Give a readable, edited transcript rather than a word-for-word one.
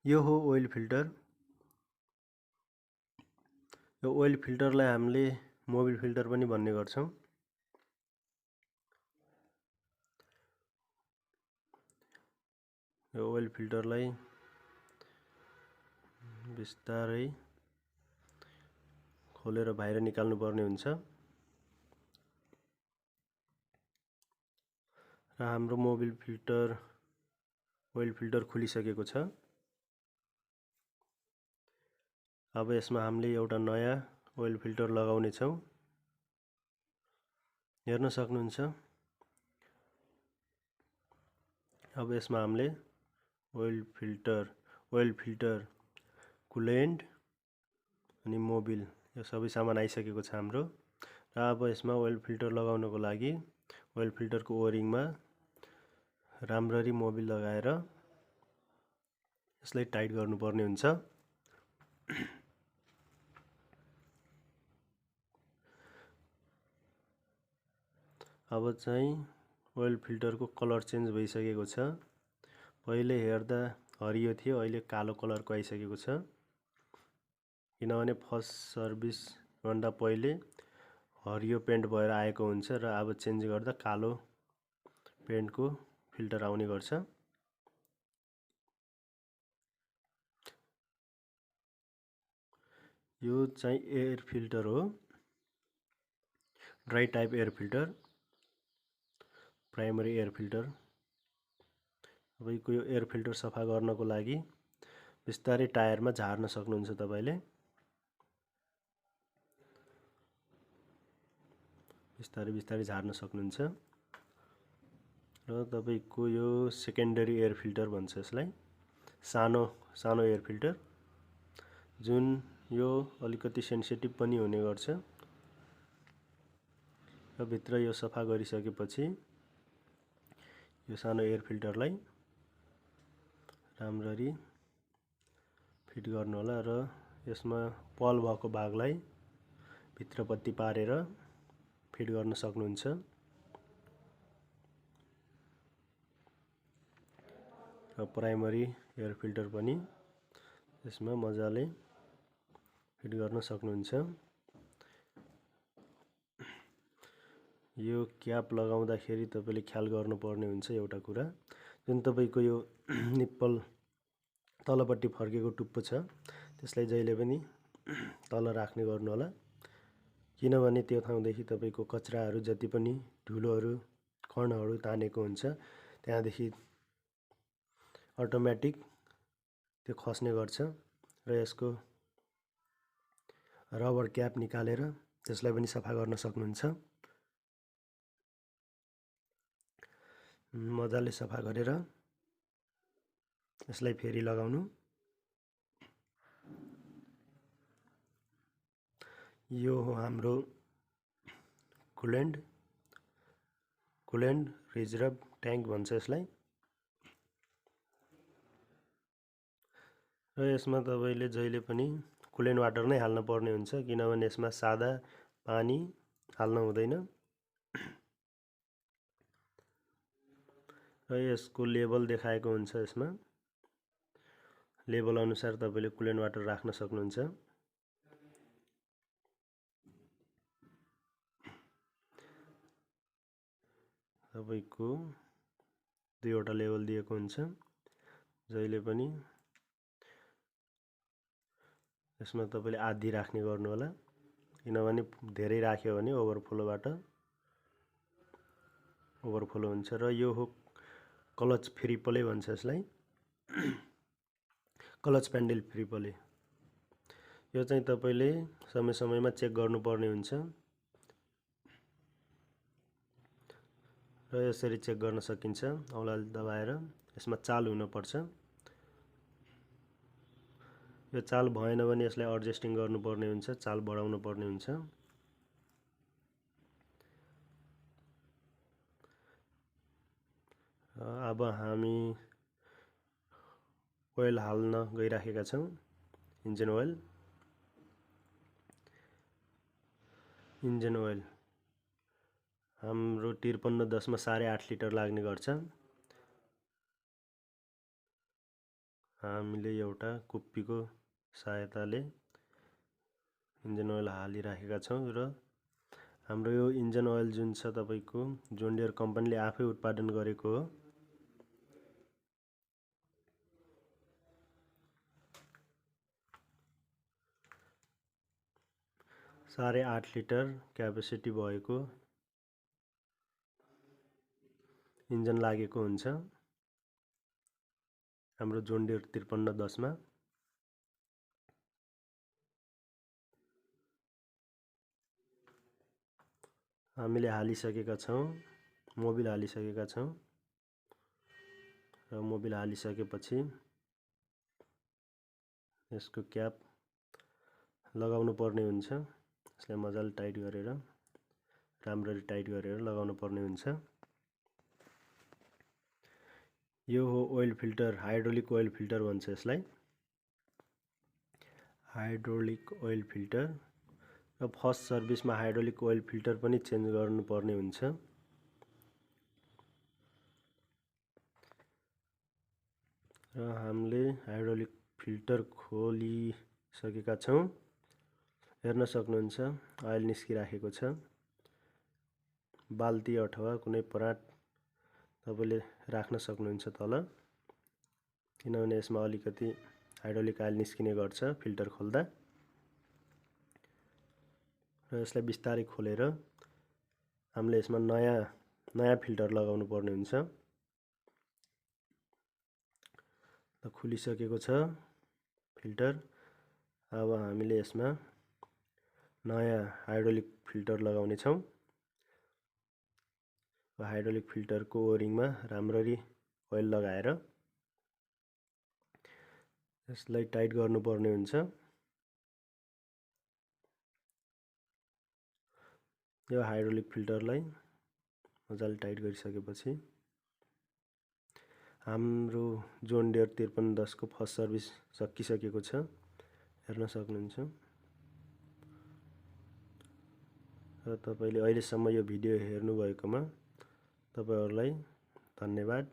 यो हो oil filter. यो ओइल फिल्टरलाई हामीले मोबिल फिल्टर पनि भन्ने गर्छौं। यो ओइल फिल्टरलाई बिस्तारै खोलेर बाहिर निकाल्नु पर्ने हुन्छ र हाम्रो मोबिल फिल्टर ओइल फिल्टर खुलिसकेको छ। अब यसमा हामीले एउटा नयाँ ओइल फिल्टर लगाउने छौं। हेर्न सक्नुहुन्छ। अब यसमा हामीले ओइल फिल्टर कुलेन्ट अनि मोबिल यो सबै सामान आइसकेको छ हाम्रो। र अब यसमा ओइल फिल्टर लगाउनको लागि ओइल फिल्टरको ओरिङमा राम्ररी मोबिल लगाएर यसलाई टाइट गर्नुपर्ने हुन्छ। अब चाहिँ ओइल फिल्टरको कलर चेन्ज भइसकेको छ। पहिले हेर्दा हरियो थियो, अहिले कालो कलरको आइसकेको छ। किनभने फर्स्ट सर्भिस भन्दा पहिले हरियो पेन्ट भएर आएको हुन्छ र अब चेन्ज गर्दा कालो पेन्टको फिल्टर आउने गर्छ। यो चाहिँ एयर फिल्टर हो, dry type air filter, primary air filter. तपाईको यो एयर फिल्टर सफा गर्नको लागि बिस्तारै टायरमा झार्न सक्नुहुन्छ तपाईले। बिस्तारै झार्न सक्नुहुन्छ। र तपाईको यो सेकेन्डरी एयर फिल्टर भन्छ यसलाई, सानो एयर फिल्टर, जुन यो अलिकति सेन्सिटिभ पनि हुने गर्छ। र भित्र यो सफा गरिसकेपछि यो सानो एयर फिल्टरलाई राम्ररी फिट गर्नु होला र यसमा पल भएको भागलाई भित्रपट्टि पारेर फिट गर्न सक्नुहुन्छ। र प्राइमरी एयर फिल्टर पनि यसमा मजाले फिट गर्न सक्नुहुन्छ। यो क्याप लगाउँदाखेरि तपाईले ख्याल गर्नुपर्ने हुन्छ एउटा कुरा, जुन तपाईको यो निप्पल तलपट्टि फर्केको टुप्पो छ त्यसलाई जहिले पनि तल राख्ने गर्नु होला। किनभने त्यो ठाउँदेखि तपाईको कचराहरू जति पनि धुलोहरू कणहरू तानेको हुन्छ त्यहाँदेखि अटोमेटिक त्यो खस्ने गर्छ र यसको रबर क्याप निकालेर त्यसलाई पनि सफा गर्न सक्नुहुन्छ। मजाले सफा गरेर यसलाई फेरि लगाउनु। यो हो हाम्रो कुलेन्ट रिजर्भ ट्याङ्क भन्छ यसलाई। र यसमा तपाईले जहिले पनि कुलेन्ट वाटर नै हाल्न पर्ने हुन्छ, किनभने यसमा सादा पानी हाल्न हुँदैन। र यसको लेभल देखाएको हुन्छ, यसमा लेभल अनुसार तपाईले कुलेन्ट वाटर राख्न सक्नुहुन्छ। तपाईको दुईवटा लेभल दिएको हुन्छ। जहिले पनि यसमा तपाईले आधी राख्ने गर्नु होला, किनभने धेरै राख्यो भने ओभरफ्लो हुन्छ। र यो हो क्लच फ्री प्ले भन्छ यसलाई, क्लच पेन्डल फ्री प्ले। यो चाहिँ तपाईले समय समयमा चेक गर्नुपर्ने हुन्छ र यसरी चेक गर्न सकिन्छ औँलाले दबाएर। यसमा चाल हुनुपर्छ। यो चाल भएन भने यसलाई एडजस्टिङ गर्नुपर्ने हुन्छ, चाल बढाउनु पर्ने हुन्छ। अब हामी ओइल हाल्न गइराखेका छौं, इन्जिन ओइल। हाम्रो 5310 मा 8.5 लिटर लाग्ने गर्छ। हामीले एउटा कुप्पीको सहायताले इन्जिन ओइल हालिराखेका छौँ र हाम्रो यो इन्जिन ओइल जुन छ तपाईको जोन डियर कम्पनीले आफै उत्पादन गरेको हो। 8.5 लिटर क्यापेसिटी भएको इन्जिन लागेको हुन्छ हाम्रो जोन डियर 5310 मा। हामीले हालिसकेका छौँ, मोबिल हालिसकेका छौँ र मोबिल हालिसकेपछि यसको क्याप लगाउनु पर्ने हुन्छ। यसलाई मजाले टाइट गरेर राम्ररी टाइट गरेर लगाउनु पर्ने हुन्छ। यो हो oil filter, hydraulic oil filter भन्छ यसलाई, हाइड्रोलिक ओइल फिल्टर। र फर्स्ट सर्भिसमा हाइड्रोलिक ओइल फिल्टर पनि चेन्ज गर्नुपर्ने हुन्छ। र हामीले हाइड्रोलिक फिल्टर खोलिसकेका छौँ। हेर्न सक्नुहुन्छ ओइल निस्किराखेको छ। बाल्टी अथवा कुनै परात तपाईले राख्न सक्नुहुन्छ तल, किनभने यसमा अलिकति हाइड्रोलिक ओइल निस्किने गर्छ फिल्टर खोल्दा। र यसलाई बिस्तारै खोलेर हामीले यसमा नयाँ फिल्टर लगाउनु पर्ने हुन्छ। खुलिसकेको छ फिल्टर। अब हामीले यसमा नयाँ हाइड्रोलिक फिल्टर लगाउने छौँ। हाइड्रोलिक फिल्टरको ओरिङमा राम्ररी ओइल लगाएर यसलाई टाइट गर्नुपर्ने हुन्छ। यो हाइड्रोलिक फिल्टरलाई मजाले टाइट गरिसकेपछि हाम्रो जोन डियर 5310 को फर्स्ट सर्भिस सकिसकेको छ, हेर्न सक्नुहुन्छ। र तपाईले अहिलेसम्म यो भिडियो हेर्नुभएकोमा तपाईहरुलाई धन्यवाद।